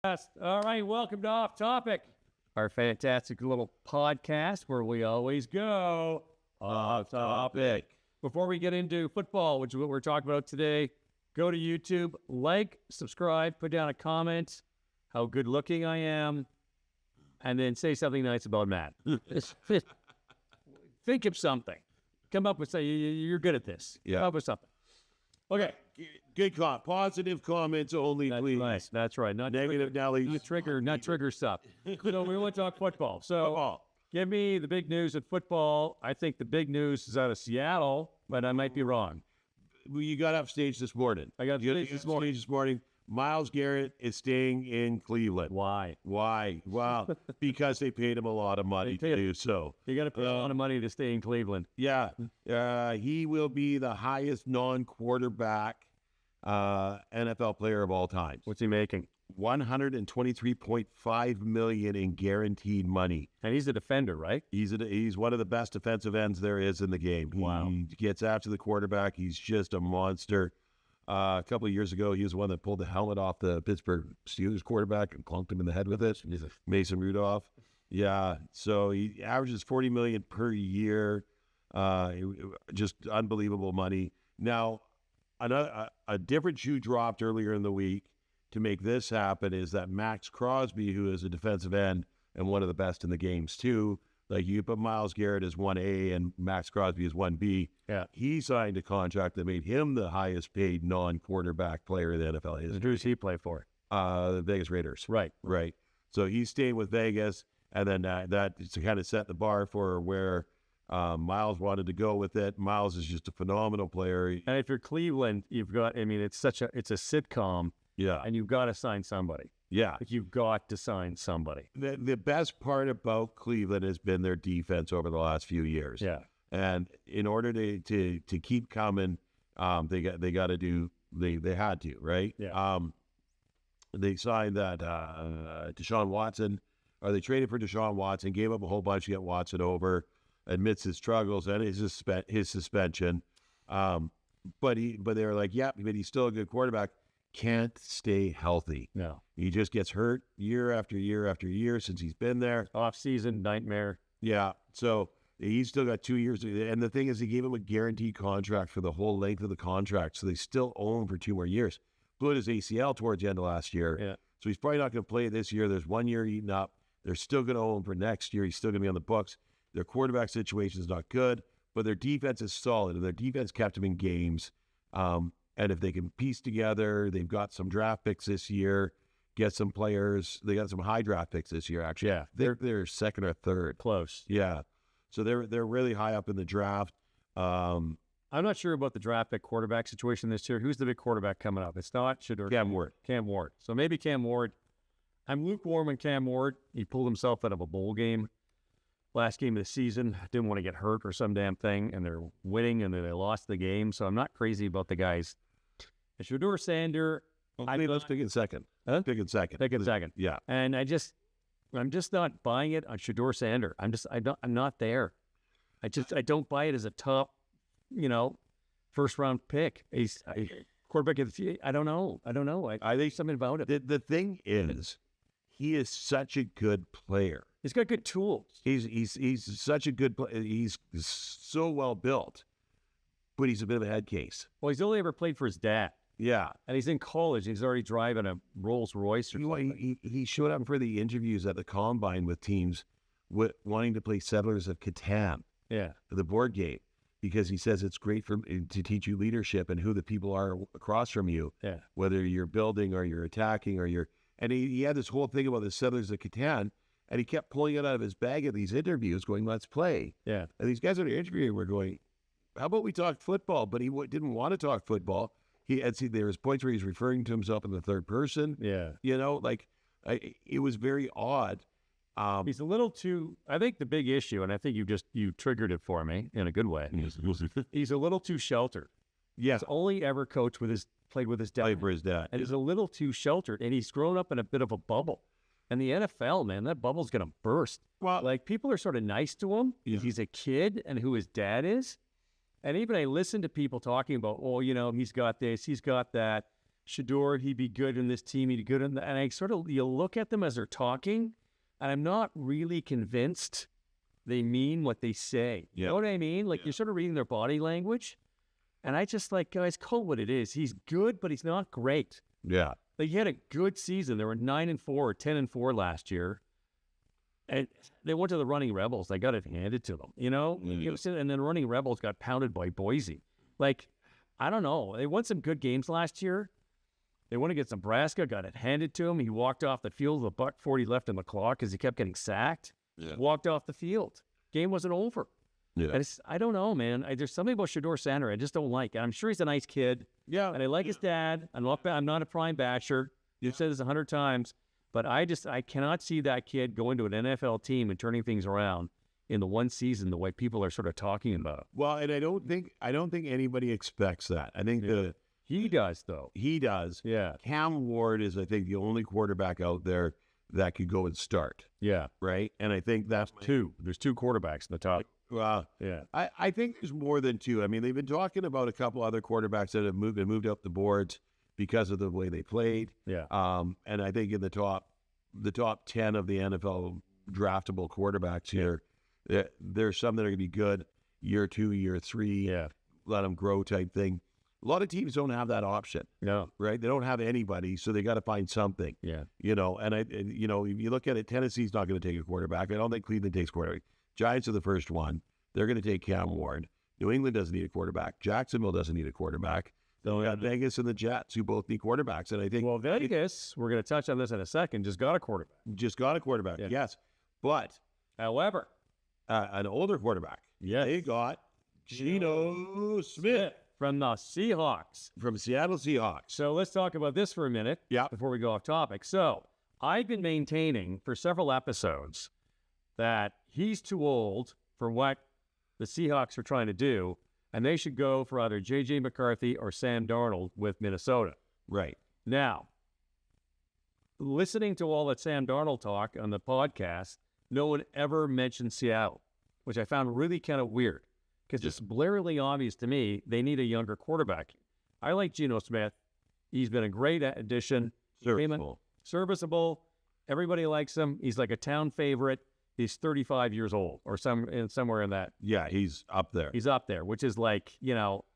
All right, welcome to Off Topic, our fantastic little podcast where we always go off topic. Before we get into football, which is what we're talking about today, go to YouTube, like, subscribe, put down a comment, how good looking I am, and then say something nice about Matt. Think of something. Come up with say you're good at this. Yeah. Come up with something. Okay. Good call. Positive comments only, That's please. right. That's right. Not Negative Nelly. not trigger stuff. So we want to talk football. So give me the big news at football. I think the big news is out of Seattle, but I might be wrong. Well, you got upstage this morning. I got You upstage this morning. upstage this morning. Myles Garrett is staying in Cleveland. Why? Why? Well, because they paid him a lot of money They to paid do so. You got to pay a lot of money to stay in Cleveland. Yeah. He will be the highest non-quarterback NFL player of all time. What's he making? $123.5 million in guaranteed money. And he's a defender, right? He's one of the best defensive ends there is in the game. Wow. He gets after the quarterback. He's just a monster. A couple of years ago, he was the one that pulled the helmet off the Pittsburgh Steelers quarterback and clunked him in the head with it. Mason Rudolph. Yeah. So he averages $40 million per year. Just unbelievable money. Now, a different shoe dropped earlier in the week to make this happen is that Max Crosby, who is a defensive end and one of the best in the games too, like you put Myles Garrett as 1A and Max Crosby as 1B. Yeah. He signed a contract that made him the highest paid non-quarterback player in the NFL history. Who does he play for? The Vegas Raiders. Right. Right. So he's staying with Vegas, and then that to kind of set the bar for where Myles wanted to go with it. Myles is just a phenomenal player. And if you're Cleveland, you've got, I mean, it's a sitcom, Yeah. and you've got to sign somebody. Yeah. Like you've got to sign somebody. The best part about Cleveland has been their defense over the last few years. Yeah. And in order to keep coming, they had to, right? Yeah. They signed that Deshaun Watson, or they traded for Deshaun Watson, gave up a whole bunch to get Watson over, admits his struggles and his suspension. But they were like, yeah, but he's still a good quarterback. Can't stay healthy. No. He just gets hurt year after year after year since he's been there. Off-season nightmare. Yeah. So he's still got 2 years. And the thing is, he gave him a guaranteed contract for the whole length of the contract. So they still owe him for 2 more years. Blew his ACL towards the end of last year. Yeah. So he's probably not going to play this year. There's 1 year eaten up. They're still going to owe him for next year. He's still going to be on the books. Their quarterback situation is not good, but their defense is solid. And their defense kept him in games. And if they can piece together, they've got some draft picks this year, get some players. They got some high draft picks this year, actually. Yeah. They're second or third. Close. Yeah. So they're really high up in the draft. I'm not sure about the draft pick quarterback situation this year. Who's the big quarterback coming up? It's not Shedeur. Cam Ward. Cam Ward. So maybe Cam Ward. I'm lukewarm on Cam Ward. He pulled himself out of a bowl game. Last game of the season, didn't want to get hurt or some damn thing, and they're winning, and then they lost the game. So I'm not crazy about the guys. And Shedeur Sander, Let's pick in second. Huh? Pick in second. Pick in second. Yeah. And I'm just not buying it on Shedeur Sander. I'm not there. I don't buy it as a top, first round pick. He's quarterback of the. I don't know. I think something about it. The thing is, he is such a good player. He's got good tools. He's such a good player. He's so well built, but he's a bit of a head case. Well, he's only ever played for his dad. Yeah. And he's in college. He's already driving a Rolls Royce or something. He showed up for the interviews at the Combine with teams wanting to play Settlers of Catan, Yeah. the board game, because he says it's great to teach you leadership and who the people are across from you, Yeah. whether you're building or you're attacking or you're... And he had this whole thing about the Settlers of Catan, and he kept pulling it out of his bag at these interviews going, let's play. Yeah. And these guys that are interviewing were going, how about we talk football? But he didn't want to talk football. There was points where he's referring to himself in the third person. Yeah. It was very odd. He's a little too, I think the big issue, and I think you triggered it for me in a good way. He's a little too sheltered. Yes. He's only ever played with his dad. Played for his dad. And he's a little too sheltered, and he's grown up in a bit of a bubble. And the NFL, man, that bubble's going to burst. Well, Like, people are sort of nice to him. Yeah. He's a kid and who his dad is. And even I listen to people talking about, he's got this, he's got that. Shador, he'd be good in this team. He'd be good in that. And I sort of, you look at them as they're talking, and I'm not really convinced they mean what they say. You know what I mean? Like, you're sort of reading their body language. And I just like, guys, call it what it is. He's good, but he's not great. Yeah. Like, he had a good season. They were 9-4 or 10-4 last year. And they went to the Running Rebels. They got it handed to them, you know? And then Running Rebels got pounded by Boise. Like, I don't know. They won some good games last year. They won against Nebraska, got it handed to him. He walked off the field with a $1.40 left in the clock because he kept getting sacked. Yeah. Walked off the field. Game wasn't over. Yeah. I don't know, man. There's something about Shador Sander I just don't like. And I'm sure he's a nice kid. Yeah. And I like his dad. I'm not a prime basher. You've said this 100 times. But I cannot see that kid going to an NFL team and turning things around in the one season the way people are sort of talking about. Well, and I don't think anybody expects that. I think he does, though. He does. Yeah. Cam Ward is, I think, the only quarterback out there that could go and start. Yeah. Right? And I think that's two. There's two quarterbacks in the top. Well, yeah. I think there's more than two. I mean, they've been talking about a couple other quarterbacks that have moved up the boards because of the way they played. Yeah. And I think in the top 10 of the NFL draftable quarterbacks here, there's some that are going to be good year 2, year 3. Yeah. Let them grow type thing. A lot of teams don't have that option. No. Right? They don't have anybody, so they got to find something. Yeah. You know, and if you look at it, Tennessee's not going to take a quarterback. I don't think Cleveland takes quarterback. Giants are the first one. They're going to take Cam Ward. New England doesn't need a quarterback. Jacksonville doesn't need a quarterback. Then we got Vegas and the Jets, who both need quarterbacks. And I think Vegas, we're going to touch on this in a second, just got a quarterback. Yeah. Yes. But however, an older quarterback. Yeah. They got Geno Smith from the Seahawks. From Seattle Seahawks. So let's talk about this for a minute before we go off topic. So I've been maintaining for several episodes that he's too old for what the Seahawks are trying to do, and they should go for either J.J. McCarthy or Sam Darnold with Minnesota. Right. Now, listening to all that Sam Darnold talk on the podcast, no one ever mentioned Seattle, which I found really kind of weird because it's blaringly obvious to me they need a younger quarterback. I like Geno Smith. He's been a great addition. Serviceable. Everybody likes him. He's like a town favorite. He's 35 years old or somewhere in that. Yeah, he's up there. He's up there, which is like,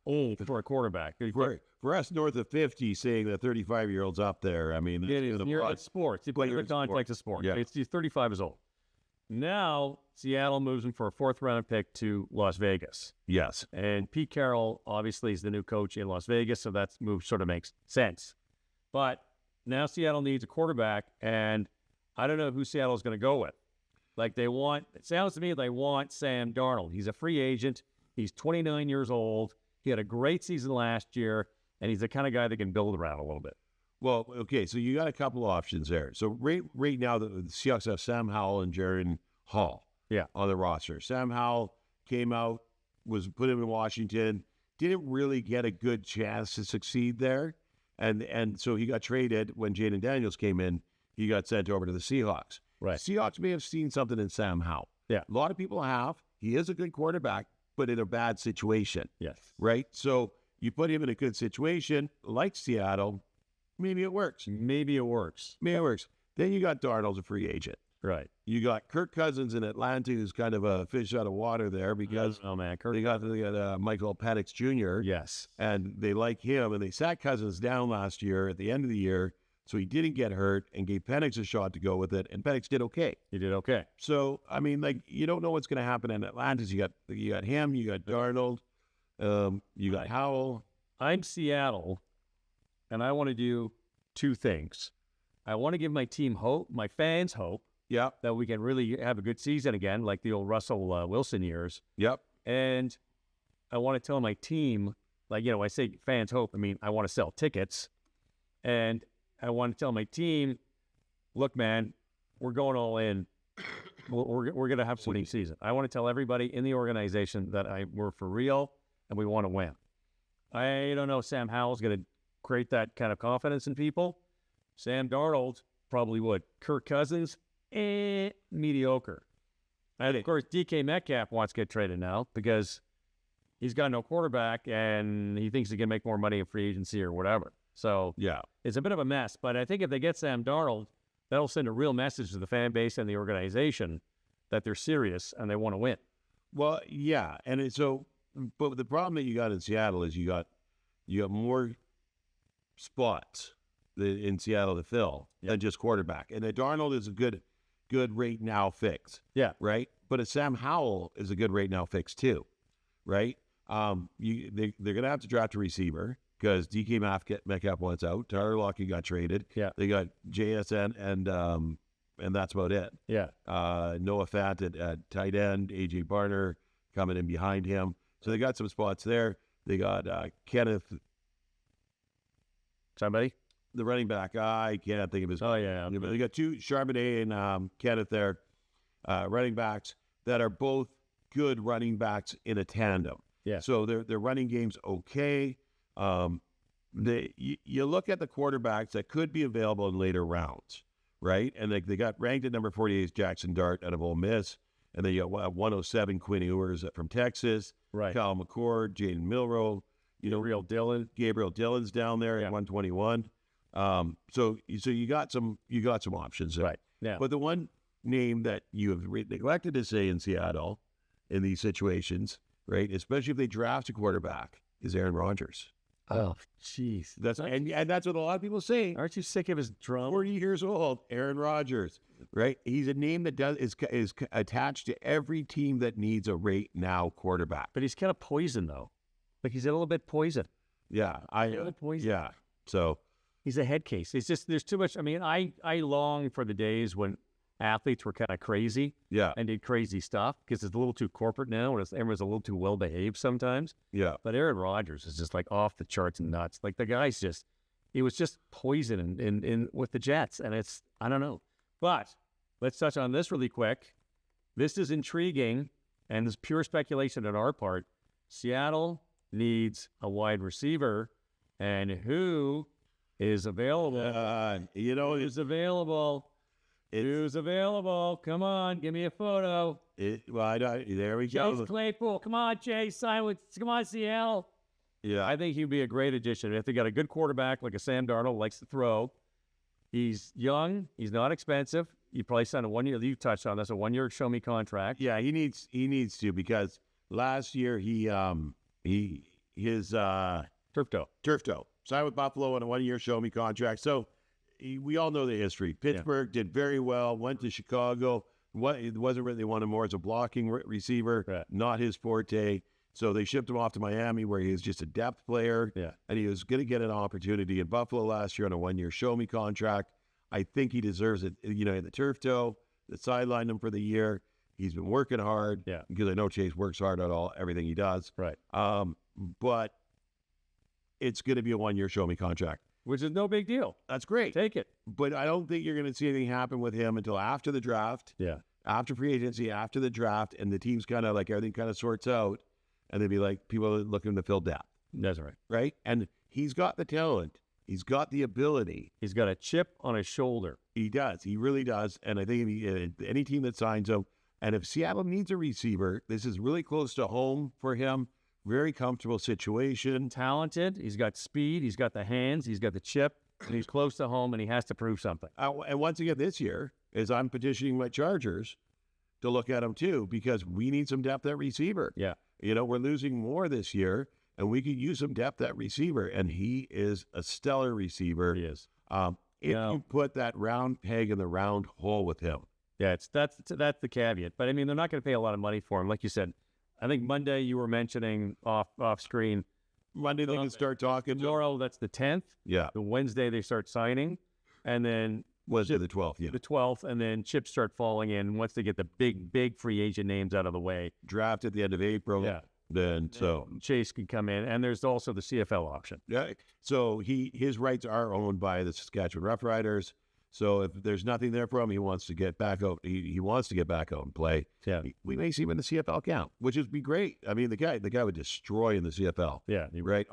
old for a quarterback. For us north of 50, saying that 35-year-old's up there, I mean, it's sports. You play the context of sport. Yeah. He's 35 years old. Now, Seattle moves him for a 4th-round pick to Las Vegas. Yes. And Pete Carroll, obviously, is the new coach in Las Vegas, so that move sort of makes sense. But now Seattle needs a quarterback, and I don't know who Seattle's going to go with. Like it sounds to me they want Sam Darnold. He's a free agent. He's 29 years old. He had a great season last year, and he's the kind of guy that can build around a little bit. Well, okay, so you got a couple of options there. So right now, the Seahawks have Sam Howell and Jaren Hall on the roster. Sam Howell came out, was put him in Washington, didn't really get a good chance to succeed there. And so he got traded when Jaden Daniels came in. He got sent over to the Seahawks. Right. Seahawks may have seen something in Sam Howell. Yeah. A lot of people have. He is a good quarterback, but in a bad situation. Yes. Right? So you put him in a good situation, like Seattle, maybe it works. Maybe it works. Then you got Darnold, a free agent. Right. You got Kirk Cousins in Atlanta, who's kind of a fish out of water there because they got Michael Penix Jr. Yes. And they like him, and they sat Cousins down last year at the end of the year, so he didn't get hurt and gave Penix a shot to go with it, and Penix did okay. He did okay. So, I mean, like, you don't know what's going to happen in Atlanta. You got him, you got Darnold, you got Howell. I'm Seattle, and I want to do two things. I want to give my team hope, my fans hope, that we can really have a good season again, like the old Russell Wilson years. Yep. And I want to tell my team, like, I say fans hope, I mean, I want to sell tickets. And I want to tell my team, look, man, we're going all in. We're going to have a winning season. I want to tell everybody in the organization that we're for real and we want to win. I don't know if Sam Howell's going to create that kind of confidence in people. Sam Darnold probably would. Kirk Cousins, mediocre. And of course, DK Metcalf wants to get traded now because he's got no quarterback and he thinks he can make more money in free agency or whatever. So Yeah. it's a bit of a mess. But I think if they get Sam Darnold, that'll send a real message to the fan base and the organization that they're serious and they want to win. Well, yeah, but the problem that you got in Seattle is you got more spots in Seattle to fill than just quarterback, and Darnold is a good right now fix. Yeah. Right. But a Sam Howell is a good right now fix too, right? They're gonna have to draft a receiver because DK Metcalf wants out. Tyler Lockett got traded. Yeah. They got JSN and that's about it. Yeah. Noah Fant at tight end, AJ Barner coming in behind him. So they got some spots there. They got Kenneth, Somebody? the running back. I can't think of his. Oh, yeah. But they got two, Charbonnet and Kenneth there, running backs that are both good running backs in a tandem. Yeah. So their running game's okay. You look at the quarterbacks that could be available in later rounds, right? And they got ranked at number 48 Jackson Dart out of Ole Miss. And then you got 107 Quinn Ewers from Texas. Right. Kyle McCord, Jaden Milroe. Gabriel Dillon. Gabriel Dillon's down there at 121. So you got some options there. Right. Yeah. But the one name that you have neglected to say in Seattle in these situations, right, especially if they draft a quarterback, is Aaron Rodgers. Oh, jeez. And that's what a lot of people say. Aren't you sick of his drum? 40 years old, Aaron Rodgers, right? He's a name that is attached to every team that needs a right now quarterback. But he's kind of poison, though. Like, he's a little bit poison. Yeah, poison. Yeah, so He's a head case. It's just, there's too much. I mean, I long for the days when athletes were kind of crazy yeah, and did crazy stuff because it's a little too corporate now and everyone's a little too well-behaved sometimes. yeah. But Aaron Rodgers is just like off the charts and nuts. Like the guy's just, he was just poison in with the Jets. And it's, I don't know. But let's touch on this really quick. This is intriguing and it's pure speculation on our part. Seattle needs a wide receiver, and who is available? Who's available? Who's available? Come on, give me a photo. There we Chase go. Claypool. Come on, Chase. Come on, Seattle. Yeah, I think he'd be a great addition. If they got a good quarterback like a Sam Darnold, likes to throw. He's young. He's not expensive. You probably signed a 1 year. You touched on this, a 1 year show me contract. yeah. He needs to because last year his Turf toe. turf toe signed with Buffalo on a 1 year show me contract. So we all know the history. Pittsburgh did very well. Went to Chicago. It wasn't really wanted more as a blocking receiver, not his forte. So they shipped him off to Miami, where he was just a depth player. Yeah. And he was going to get an opportunity in Buffalo last year on a 1 year show me contract. I think he deserves it. In the turf toe, that sidelined him for the year. He's been working hard. Yeah. Because I know Chase works hard at everything he does. Right. But it's going to be a 1 year show me contract. Which is no big deal. That's great. Take it. But I don't think you're going to see anything happen with him until after the draft, Yeah. after free agency, after the draft, and the team's kind of like everything kind of sorts out, and they'd be like, people are looking to fill depth, That's right. right? And he's got the talent. He's got the ability. He's got a chip on his shoulder. He does. He really does. And I think any team that signs him, and if Seattle needs a receiver, this is really close to home for him. Very comfortable situation. Talented. He's got speed. He's got the hands. He's got the chip. And he's close to home, and he has to prove something. And once again, this year, as I'm petitioning my Chargers to look at him too, because we need some depth at receiver. Yeah. We're losing more this year, and we could use some depth at receiver, and he is a stellar receiver. He is. You put that round peg in the round hole with him. Yeah, that's the caveat. But I mean, they're not going to pay a lot of money for him, like you said. I think Monday you were mentioning off screen. Monday they can start talking. Tomorrow, that's the 10th. Yeah. The Wednesday they start signing, and then Wednesday the 12th. Yeah. the 12th, and then chips start falling in once they get the big free agent names out of the way. Draft at the end of April. Yeah. Then so Chase can come in, and there's also the CFL option. yeah. So his rights are owned by the Saskatchewan Roughriders. So if there's nothing there for him, he wants to get back out. He wants to get back out and play. Yeah. We may see him in the CFL camp, which would be great. I mean, the guy would destroy in the CFL. Yeah. Right.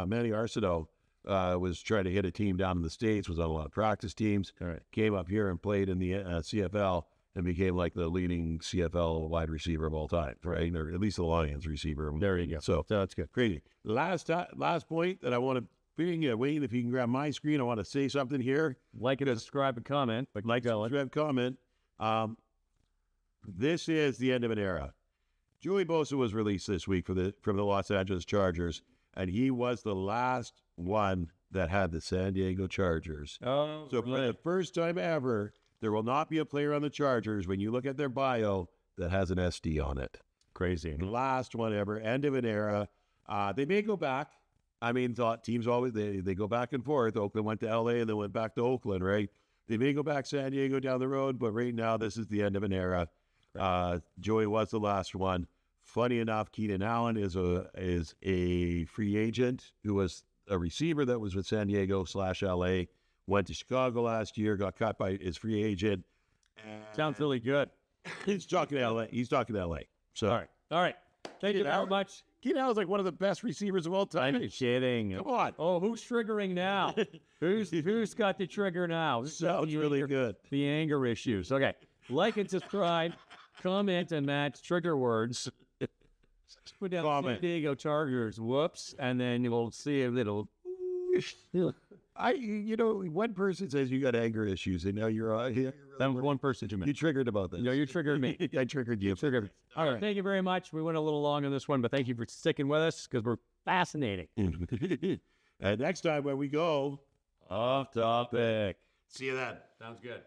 Manny Arceneaux was trying to hit a team down in the States, was on a lot of practice teams, All right. came up here and played in the CFL and became like the leading CFL wide receiver of all time, right? Or at least the Lions receiver. There you go. So that's good. crazy. Last point that I want to Wayne, if you can grab my screen, I want to say something here. Like and subscribe and comment. But Like, subscribe, comment. This is the end of an era. Joey Bosa was released this week from the Los Angeles Chargers, and he was the last one that had the San Diego Chargers. Oh, So for the first time ever, there will not be a player on the Chargers, when you look at their bio, that has an SD on it. crazy. The last one ever, end of an era. They may go back. I mean, teams always, they go back and forth. Oakland went to L.A. and then went back to Oakland, right? They may go back San Diego down the road, but right now, this is the end of an era. Joey was the last one. Funny enough, Keenan Allen is a free agent who was a receiver that was with San Diego / L.A., went to Chicago last year, got cut by his free agent. Sounds really good. He's talking to L.A. So, All right. Thank you very much. Keenan Allen's like one of the best receivers of all time. I'm kidding. Come on. Oh, who's triggering now? Who's got the trigger now? Sounds really good. The anger issues. Okay. Like and subscribe, comment, and match trigger words. Just put down Comment. San Diego Chargers. Whoops. And then you'll see a little. One person says you got anger issues, and now you're That was one person too many. you triggered about this. No, you triggered me. I triggered you. All right. Thank you very much. We went a little long on this one, but thank you for sticking with us because we're fascinating. And next time when we go Off topic. see you then. Sounds good.